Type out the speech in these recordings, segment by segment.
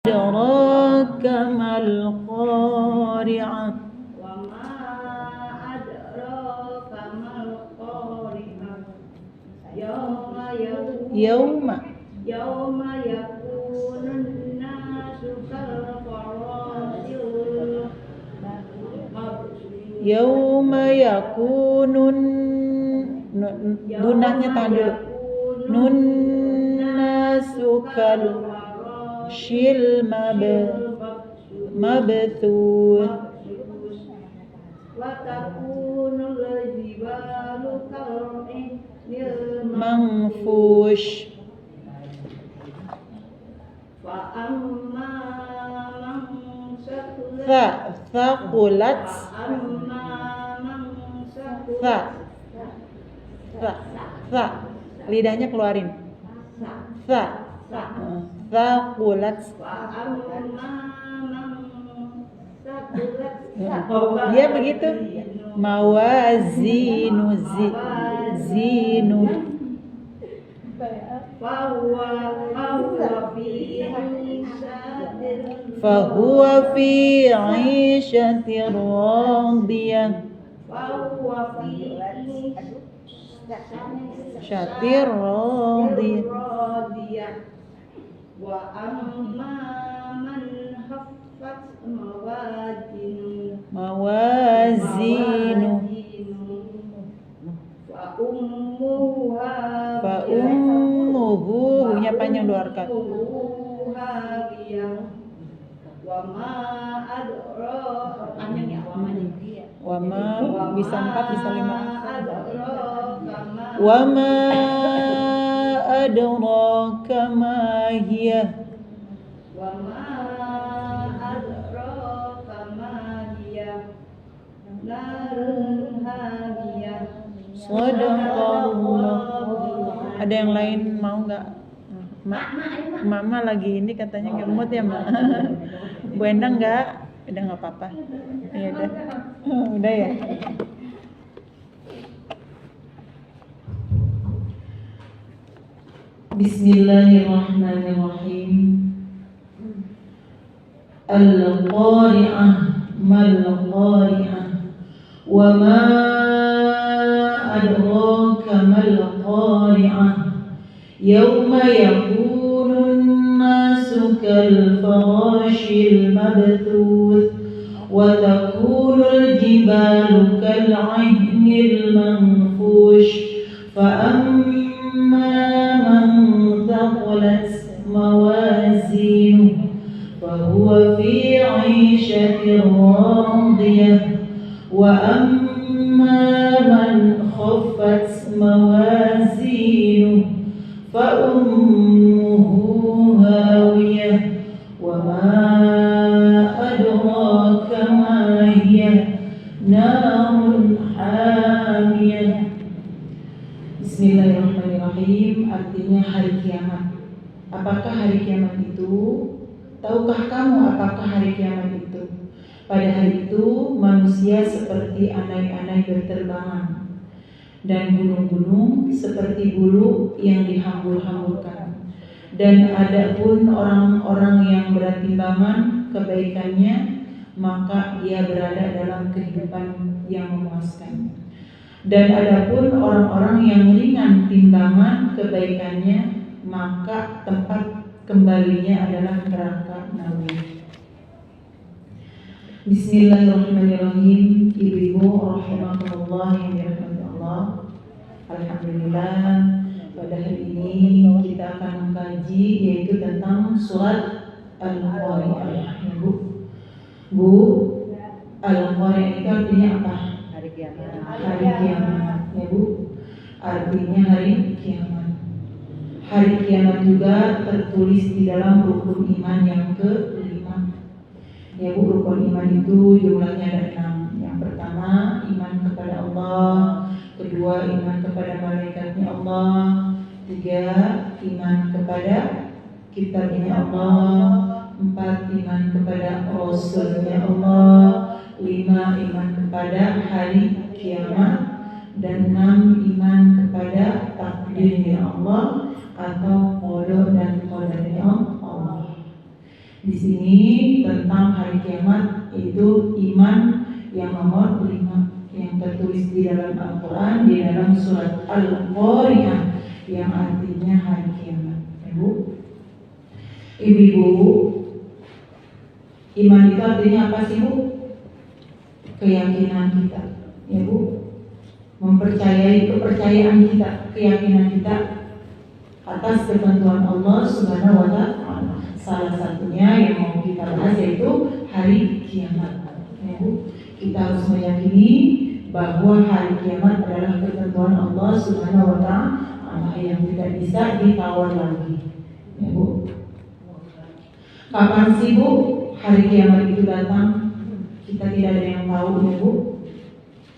adraka mal qari'ah. Wa ma adraka mal qari'ah. Yauma yakunun nasu kal farasil mabthus. Yauma yakunun dunanya tahan dulu. Nun nasukal shil mabthuth. Wa takunul jibalu kal Manfush. fa amma man sakulat Thaqulat. Lidahnya keluarin. Thaqulat. Dia begitu. Mawazinu zinu. Fahuwa fi 'ishatir radiyah. Syatir radiyah. Wa amma man khaffat mawazinu fa ummuhu nya panjang dua harkat. Wa ma adraka panjang ya Wa ma bisa 4 bisa 5. Wa ma adraka ma hiya. Wa ma adraka ma hiya narun hamiyah. Shadaqallah. Ada yang lain mau nggak? Mama lagi ini katanya ngemut ya, Mak. Bu Endang nggak? Udah nggak apa-apa. Ya udah. Udah ya. Bismillahirrahmanirrahim. Al-qari'ah mal qari'ah. Wa ma adraka mal qari'ah. Yauma yakunun nasu kal farashil mabthuth wa takunul jibalu kal 'ainil manfush fa amma man thaqulat mawazinuhu fa huwa fi 'ishatir radiyah wa amma man khaffat mawazinuhu فأمه هاوية وما أدراك ما هي نار حامية. Bismillahirrahmanirrahim. Artinya hari kiamat. Apakah hari kiamat itu? Tahukah kamu apakah hari kiamat itu? Pada hari itu manusia seperti anai-anai berterbangan dan gunung-gunung seperti bulu yang dihambur-hamburkan. Dan adapun orang-orang yang bertimbangan kebaikannya, maka dia berada dalam kehidupan yang memuaskan. Dan adapun orang-orang yang ringan timbangan kebaikannya, maka tempat kembalinya adalah neraka nawi. Bismillahirrahmanirrahim. Ibu-ibu rahimakumullah yang dirahmati Allah. Alhamdulillah, pada hari ini kita akan mengkaji yaitu tentang surat Al-Qari'ah. Bu, Al-Qari'ah itu artinya apa? Hari kiamat. Hari kiamat, ya Bu. Artinya hari kiamat. Hari kiamat juga tertulis di dalam rukun iman yang ke-5. Ya Bu, rukun iman itu jumlahnya ada 6. Yang pertama, iman kepada Allah. Kedua, iman kepada malaikatnya Allah. Tiga, iman kepada kitabnya Allah. 4, iman kepada rasulnya Allah. 5, iman kepada hari kiamat. Dan 6, iman kepada takdirnya Allah atau qada dan qadarnya Allah. Di sini tentang hari kiamat, itu iman yang nomor 5 yang tertulis di dalam Al-Quran, di dalam surat Al-Qari'ah, yang artinya hari kiamat. Ibu-ibu, iman itu artinya apa sih, Bu? Keyakinan kita, ya Bu, mempercayai kepercayaan kita, keyakinan kita atas ketentuan Allah Subhanahu wa Ta'ala. Salah satunya yang mau kita bahas yaitu hari kiamat. Ya Bu, kita harus meyakini bahwa hari kiamat adalah ketentuan Allah Subhanahu wa Ta'ala yang tidak bisa ditawar lagi. Ya Bu, kapan sih Bu hari kiamat itu datang? Kita tidak ada yang tahu, ya Bu,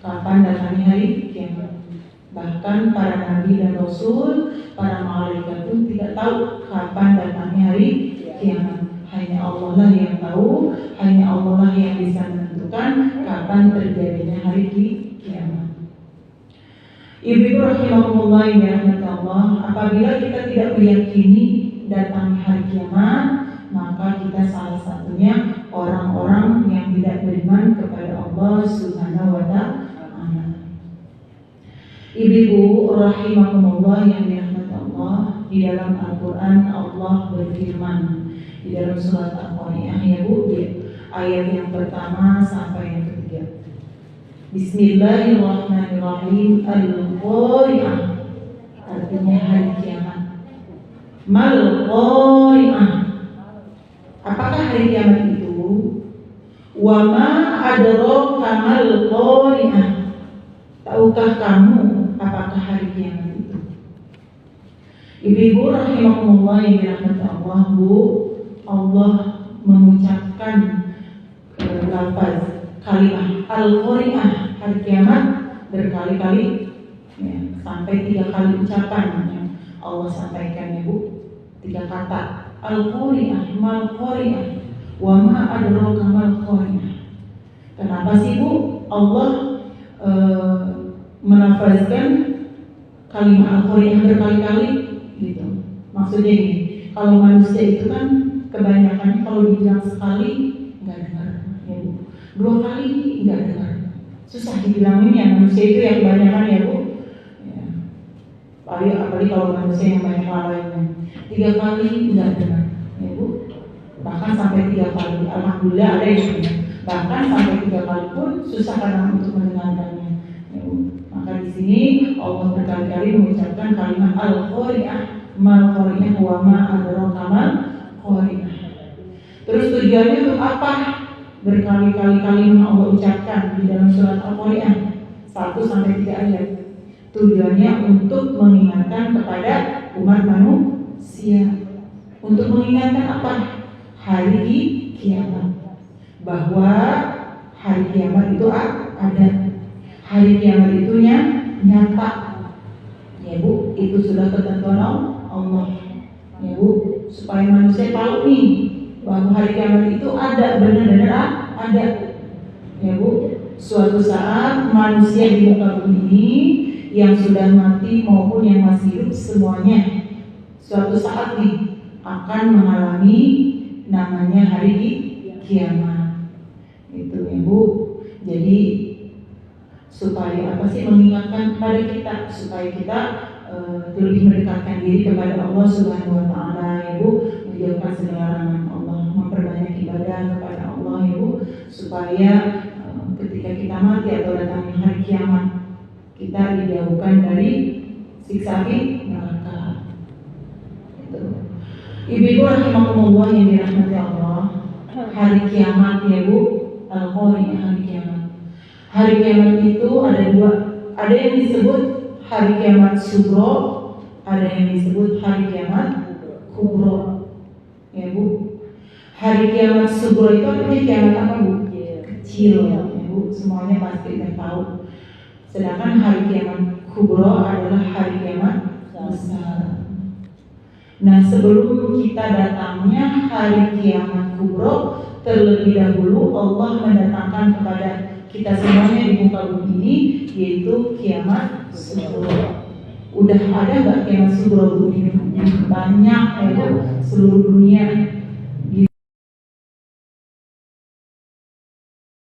kapan datangnya hari kiamat. Bahkan para nabi dan rasul, para malaikat pun tidak tahu kapan datangnya hari kiamat. Hanya Allah lah yang tahu, hanya Allah lah yang bisa menentukan kapan terjadinya hari kiamat. Ibu-ibu rahimahumullah yang dirahmati Allah, apabila kita tidak meyakini datangnya hari kiamat, maka kita salah satunya orang-orang yang tidak beriman kepada Allah Subhanahu wa Ta'ala. Ibu-ibu rahimakumullah yang dirahmati Allah, di dalam Al-Quran Allah berfirman di dalam surat Al-Qari'ah, ya Bu, ayat yang pertama sampai yang ketiga. Bismillahirrahmanirrahim. Al-Qari'ah artinya hari kiamat. Mal Qari'ah, apakah hari kiamat itu? Wa ma adraka mal Qari'ah, tahukah kamu apakah hari kiamat itu? Ibu-ibu rahimahumullah yang dirahmati Allah, Bu, Allah mengucapkan lafaz kalimat Al-Qari'ah, hari kiamat, berkali-kali, ya, sampai 3 kali ucapan yang Allah sampaikan, ya Bu, 3 kata Al-Qari'ah, mal Qari'ah, wa ma adraka mal Qari'ah. Kenapa sih Bu Allah menafsirkan kalimat Al-Qari'ah berkali-kali gitu? Maksudnya ini, kalau manusia itu kan kebanyakan kalau dibilang sekali nggak dengar, ya Bu, 2 kali nggak dengar, susah dibilangin ya manusia itu yang kebanyakan, ya Bu, ya. Apalagi kalau manusia yang banyak lalainya, 3 kali nggak dengar, ya Bu, bahkan sampai 3 kali. Alhamdulillah ada yang dengar, bahkan sampai 3 kali pun susah karena untuk mendengarkannya, ya Bu. Maka di sini Allah berkali-kali mengucapkan kalimat Al-Qari'ah, mal Qari'ah, wa ma adraka mal Qari'ah. Terus tujuannya untuk apa? Berkali-kali kalimat Allah ucapkan di dalam surat Al-Qari'ah 1-3 ayat. Tujuannya untuk mengingatkan kepada umat manusia. Untuk mengingatkan apa? Hari kiamat. Bahwa hari kiamat itu ada. Hari kiamat itu nyata. Ya Bu, itu sudah ketentuan Allah. Ya Bu, supaya manusia tahu nih bahwa hari kiamat itu ada, benar-benar ada. Ya Bu, suatu saat manusia di muka bumi ini yang sudah mati maupun yang masih hidup semuanya suatu saat nih akan mengalami namanya hari kiamat. Itu, ya Bu. Jadi supaya apa sih? Mengingatkan kepada kita supaya kita lebih mendekatkan diri kepada Allah Subhanahu wa Ta'ala, ya Bu, menjauhkan segala larangan Allah, memperbanyak ibadah kepada Allah, ya Bu, supaya ketika kita mati atau datangnya hari kiamat kita dijauhkan dari siksa api neraka. Itu. Ibu-ibu rahimakumullah yang dirahmati Allah, hari kiamat, ya Bu, Al-Qari'ah, hari kiamat. Hari kiamat itu ada 2, ada yang disebut hari kiamat sugro, ada yang disebut hari kiamat kubro, ya Bu. Hari kiamat sugro itu artinya kiamat apa, Bu? Kecil, ya Bu, semuanya pasti udah tahu. Sedangkan hari kiamat kubro adalah hari kiamat besar. Nah, sebelum kita datangnya hari kiamat kubro, terlebih dahulu Allah mendatangkan kepada kita semuanya di muka bumi ini, yaitu kiamat sugro. Udah ada nggak kiamat sugro di dunia? Banyak, ya Bu, seluruh dunia.